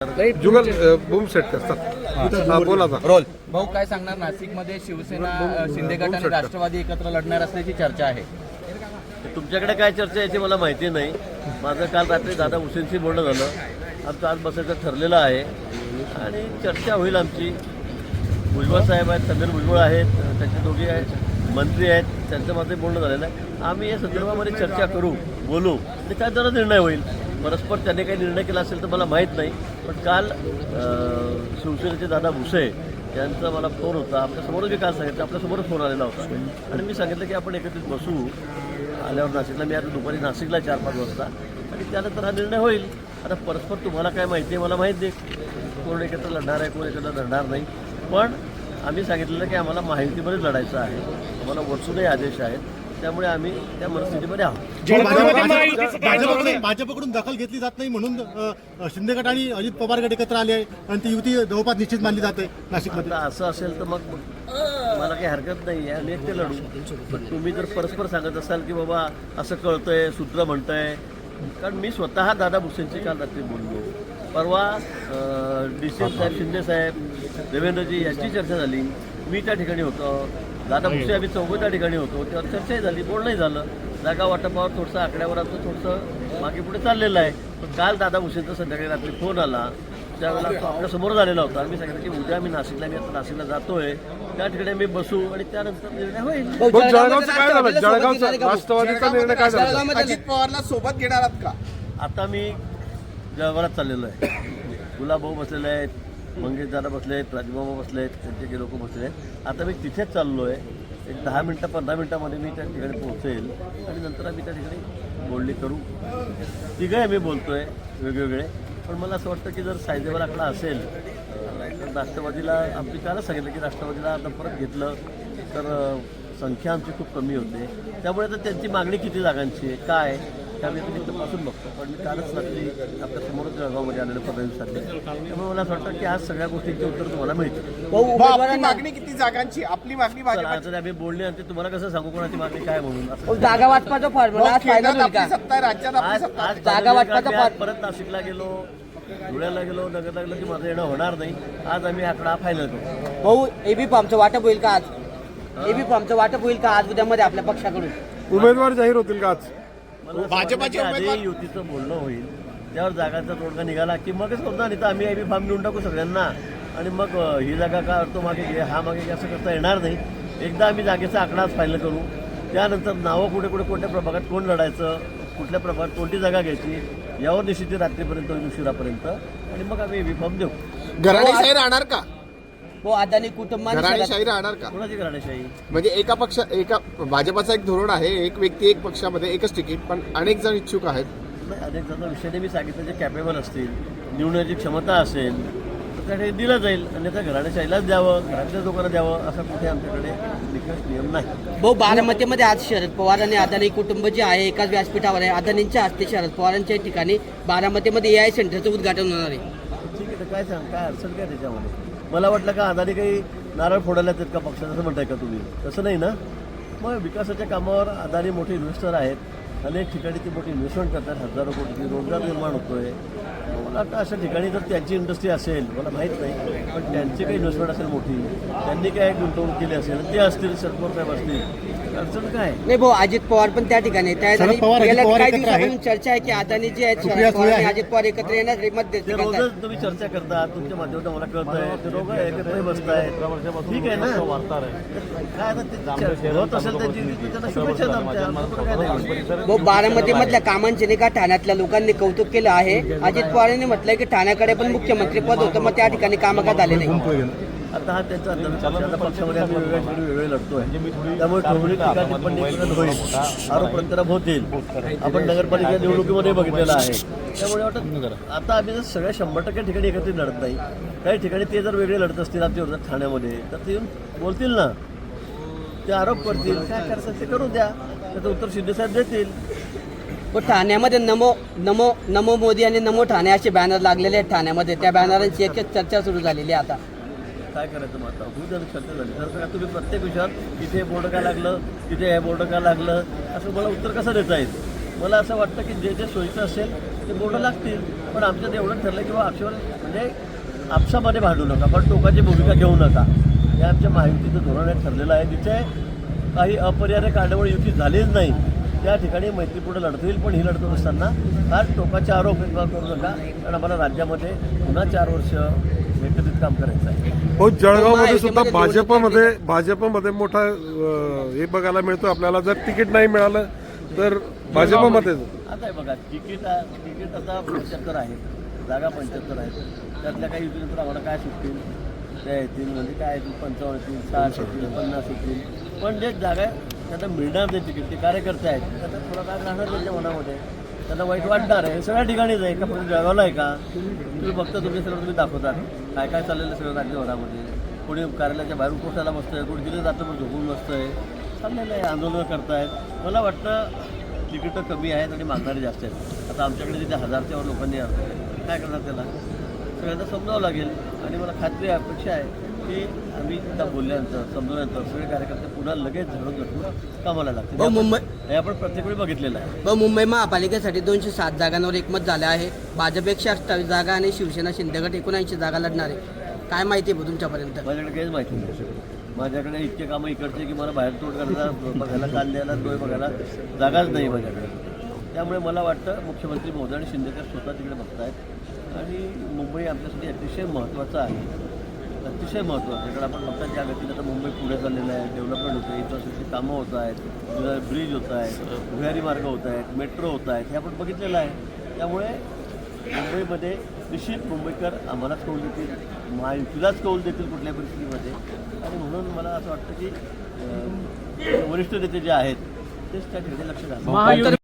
जुगल boom set करतात. बोला role भाऊ, काय सांगणार? नाशिकमध्ये शिवसेना, शिंदे गट आणि राष्ट्रवादी एकत्र लढणार असल्याची चर्चा आहे. तुमच्याकडे काय चर्चा याची मला माहिती नाही. माझं काल रात्री दादा हुसेनशी बोलणं झालं. आमचं आज बसायचं ठरलेलं आहे आणि चर्चा होईल आमची. भुजबळ साहेब आहेत, संदीप भुजबळ आहेत, त्यांचे दोघे आहेत, मंत्री आहेत, त्यांचं माझं बोलणं झालेलं आहे. आम्ही या संदर्भामध्ये चर्चा करू, बोलू आणि काय जरा निर्णय होईल. परस्पर त्यांनी काही निर्णय केला असेल तर मला माहीत नाही. पण काल शिवसेनेचे दादा भुसे यांचा मला फोन होता. आपल्यासमोरच मी काल सांगितलं, आपल्यासमोरच फोन आलेला होता आणि मी सांगितलं की आपण एकत्रित बसू आल्यावर नाशिकला. मी आता दुपारी नाशिकला 4-5 वाजता आणि त्यानंतर हा निर्णय होईल. आता परस्पर तुम्हाला काय माहिती आहे मला माहीत नाही. कोण एकत्र लढणार आहे, कोण एकत्र लढणार नाही. पण आम्ही सांगितलेलं की आम्हाला माहितीमध्येच लढायचं आहे. आम्हाला वरचूनही आदेश आहेत. त्यामुळे आम्ही त्या परिस्थितीमध्ये आहोत. भाजपकडून दखल घेतली जात नाही म्हणून शिंदे गट आणि अजित पवार गट एकत्र आले आहे आणि ती युती जवळपास निश्चित मानली जाते नाशिकमध्ये. असं असेल तर मग मला काही हरकत नाही आहे आणि एकटे लढू. पण तुम्ही जर परस्पर सांगत असाल की बाबा असं कळतंय, सूत्र म्हणतंय, कारण मी स्वतः दादा भुसेंची काल रात्री बोललो. परवा DCM साहेब, शिंदे साहेब, देवेंद्रजी यांची चर्चा झाली. मी त्या ठिकाणी होतो. दादा भुसे आम्ही चौघं त्या ठिकाणी होतो. त्यावर चर्चाही झाली, बोलणंही झालं. जागा वाटपावर थोडंसं आकड्यावर आमचं थोडंसं मागे पुढे चाललेलं आहे. पण काल दादा भुसेंचा संध्याकाळी रात्री फोन आला. त्यावेळेला तो आपल्यासमोर झालेला होता. आम्ही सांगितलं की उद्या मी नाशिकला जातोय, त्या ठिकाणी मी बसू आणि त्यानंतर निर्णय होईल. जळगावचं काय झालं? जळगावचा राष्ट्रवादीचा निर्णय काय झाला? अजित पवारला सोबत घेणार आहात का? आता मी जळगावात चाललेलो आहे. गुलाबभाऊ बसलेले आहेत, मंगेश दादा बसले आहेत, राजूबाबा बसले आहेत, त्यांचे लोक बसले आहेत. आता मी तिथेच चाललो आहे. एक 10-15 मिनिटामध्ये मी त्या ठिकाणी पोहोचेल आणि नंतर आम्ही त्या ठिकाणी बोलणी करू. तिघं मी बोलतो आहे वेगवेगळे. पण मला असं वाटतं की जर सायदेवर आकडा असेल तर राष्ट्रवादीला, आमची कालच सांगितलं की राष्ट्रवादीला आता परत घेतलं तर संख्या आमची खूप कमी होते. त्यामुळे आता त्यांची मागणी किती जागांची आहे, काय त्यामुळे तुम्ही तपासून बघतो. पण मी कालच रात्री आपल्यासमोरच जळगावमध्ये आलेलं पदवीसाठी. त्यामुळे मला असं वाटतं की आज सगळ्या गोष्टींची उत्तर तुम्हाला मिळतील. मागणी किती जागांची? आपली मागणी आता आम्ही बोलणे आणि तुम्हाला कसं सांगू कोणाची मागणी काय म्हणून. जागा वाटपाचा फॉर्म्युला जागा वाटपाचा परत नाशिकला गेलो, धुळ्याला गेलो, नगरला गेलो की माझं येणं होणार नाही. आज आम्ही आकडा फायनल करू. भाऊ, एबी फॉर्मचं वाटप होईल का आज? एबी फॉर्मचं वाटप होईल का आज उद्यामध्ये आपल्या पक्षाकडून? उमेदवार जाहीर होतील का आज? भाजपाचे आधी युतीचं बोलणं होईल, त्यावर जागांचा तोडगा निघाला की मगच होता. नाही तर आम्ही आयबी फॉर्म देऊन टाकू सगळ्यांना आणि मग ही जागा का तो मागे घे, हा मागे घे, असं करता येणार नाही. एकदा आम्ही जागेचा आकडाच फायनल करू. त्यानंतर नावं कुठे कुठे कोणत्या प्रभागात कोण लढायचं, कुठल्या प्रभागात कोणती जागा घ्यायची, यावर निश्चित रात्रीपर्यंत उशिरापर्यंत आणि मग आम्ही एबी फॉर्म देऊ. घराणेशाही राहणार का? हो, अदानी कुटुंबाने घराणेशाही राहणार का? कोणाची घराणेशाही? म्हणजे एका भाजपाचा एक धोरण आहे, एक व्यक्ती एक पक्षामध्ये एकच तिकीट, पण अनेक जण इच्छुक आहेत. नाही, अनेक जण विषयाने मी सांगितलं जे कॅपेबल असतील, निवडण्याची क्षमता असेल तर त्याकडे दिलं जाईल आणि त्या घराणेशाहीलाच द्यावं, घरातल्या लोकांना द्यावं असं कुठे आमच्याकडे निकष नियम नाही. भाऊ, बारामतीमध्ये आज शरद पवार आणि अदानी कुटुंब जे आहे एकाच व्यासपीठावर आहे. अदानींच्या हस्ते शरद पवारांच्या ठिकाणी बारामतीमध्ये AI सेंटरचं उद्घाटन होणार आहे. ठीक आहे, तर काय सांग, काय अडचण काय त्याच्यामध्ये? मला वाटलं का अदानी काही नारळ फोडायला येतात का पक्षाचं, असं म्हणताय का तुम्ही? तसं नाही ना. मग विकासाच्या कामावर अदानी मोठे इन्व्हेस्टर आहेत. अनेक ठिकाणी ते मोठी इन्व्हेस्टमेंट करतात. हजारो कोटी रोजगार निर्माण होतोय. मला वाटतं अशा ठिकाणी जर त्यांची इंडस्ट्री असेल, मला माहीत नाही, पण त्यांची काही इन्व्हेस्टमेंट असेल मोठी, त्यांनी काय गुंतवणूक केली असेल, ते असतील, शरद पवार साहेब असतील, अडचण काय नाही भाऊ, अजित पवार पण त्या ठिकाणी काही दिवसापासून चर्चा आहे की अदानी जे आहेत शरद पवार आणि अजित पवार एकत्र येणार मध्ये. ते रोजच तुम्ही चर्चा करता, तुमच्या माध्यमातून मला कळतंय ते दोघं एकत्र बसतायत. ठीक आहे ना. काय आता ते होत असेल त्यांची त्यांना शुभेच्छा आमच्या. भाऊ, बारामती मधल्या कामांचे नाही का ठाण्यातल्या लोकांनी कौतुक केलं आहे. अजित पवारांनी म्हटलंय की ठाण्याकडे पण मुख्यमंत्री पद होतं, मग त्या ठिकाणी कामं का झाले नाही? आता हा त्यांचा अंतर्गत पक्षामध्ये आम्ही वेगळे लढतोय. त्यामुळे ठोंबरी ठिकाणी पण निवडणूक होईल, आरोप प्रत्यारोप होतील. आपण नगरपालिका निवडणुकीमध्ये बघितलेलं आहे. त्यामुळे वाटत आता आम्ही जर सगळ्या 100% ठिकाणी एकत्रित लढत नाही. काही ठिकाणी ते जर वेगळे लढत असतील आमच्या विरोधात ठाण्यामध्ये, तर ते येऊन बोलतील ना, ते आरोप करतील, काय करायचं ते करू द्या. त्याचं उत्तर शिंदेसाहेब देतील. पण ठाण्यामध्ये नमो नमो नमो मोदी आणि नमो ठाणे असे बॅनर लागलेले आहेत ठाण्यामध्ये. त्या बॅनरांची एक चर्चा सुरू झालेली आहे आता. काय करायचं मग आता? होऊ द्या चर्चा झाली तर तुम्ही प्रत्येक विषयात इथे बोर्ड का लागलं, तिथे हे बोर्ड का लागलं, असं मला उत्तर कसं देता येईल? मला असं वाटतं की जे जे सोयीचं असेल ते बोर्ड लागतील. पण आमच्यात एवढं ठरलं की आपशिवर म्हणजे आपसामध्ये भांडू नका, पण टोकाची भूमिका घेऊ नका. हे आमच्या महायुतीचं धोरण ठरलेलं आहे. जिथे काही अपरिहार्य कारणामुळे युती झालीच नाही त्या ठिकाणी मैत्रीपूर्ण लढत होईल. पण ही लढत असताना फार टोकाचे आरोप करू नका, कारण आम्हाला राज्यामध्ये पुन्हा 4 वर्ष एकत्रित काम करायचं आहे. हो, जळगावमध्ये सुद्धा भाजपमध्ये मोठा हे बघायला मिळतो आपल्याला. जर तिकीट नाही मिळालं तर भाजपमध्ये आता आहे बघा, तिकीट आता 75 आहे, जागा 75 आहेत. त्यातल्या काही युतीनंतर आम्हाला काय सुटतील त्या येतील, म्हणजे काय येतील 55 येतील, 60 येतील, 50 येतील. पण जे जागा त्यांना मिळणार ते तिकीट, ते कार्यकर्ते आहेत, त्याचा थोडा काय राहणार त्यांच्या मनामध्ये, त्यांना वाईट वाटणार आहे. सगळ्या ठिकाणीच आहे का, पण जळगावला आहे का? तुम्ही फक्त तुम्ही सर्व तुम्ही दाखवतात काय काय चाललेलं सगळं राज्यभरामध्ये. कोणी कार्यालयाच्या बाहेर उपोषणाला बसतंय, कोणी दिलं जातं पण झोपून बसतंय, चाललेलं आहे, आंदोलनं करतायत. मला वाटतं तिकीटं कमी आहेत आणि मागणारे जास्त आहेत. आता आमच्याकडे तिथे 1000च्या वर लोकांनी अर्ज काय करणार, त्याला सगळ्यांना समजावं लागेल. आणि मला खात्री अपेक्षा आहे की आम्ही तिथं बोलल्यानंतर समजवल्यानंतर सगळे कार्यकर्ते पुन्हा लगेच झडून घेऊन कामाला लागतील. हे आपण प्रत्येक वेळी बघितलेलं आहे. मुंबई महापालिकेसाठी 207 जागांवर एकमत झालं आहे. भाजप 128 जागा आणि शिवसेना शिंदेगड 79 जागा लढणार आहे. काय माहिती आहे तुमच्यापर्यंत? माझ्याकडे काहीच माहिती नाही. माझ्याकडे इतके कामं इकडचे की मला बाहेर तोड करायला बघायला, कान द्यायला, डोळे बघायला जागाच नाही माझ्याकडे. त्यामुळे मला वाटतं मुख्यमंत्री महोदय आणि शिंदेकर स्वतः तिकडे बघतायत. आणि मुंबई आमच्यासाठी अतिशय महत्त्वाचं आहे, अतिशय महत्त्वाचं. कारण आपण बघतात ज्या गतीनं आता मुंबई पुढे चाललेलं आहे, डेव्हलपमेंट होतं आहे, इन्फ्रास्ट्रक्चर कामं होत आहेत, ब्रिज होत आहेत, भुयारी मार्ग होत आहेत, मेट्रो होत आहेत, हे आपण बघितलेलं आहे. त्यामुळे मुंबईमध्ये निश्चित मुंबईकर आम्हालाच कौल देतील, महायुतीलाच कौल देतील कुठल्या परिस्थितीमध्ये. आणि म्हणून मला असं वाटतं की वरिष्ठ नेते जे आहेत तेच त्या ठिकाणी लक्ष घालतात.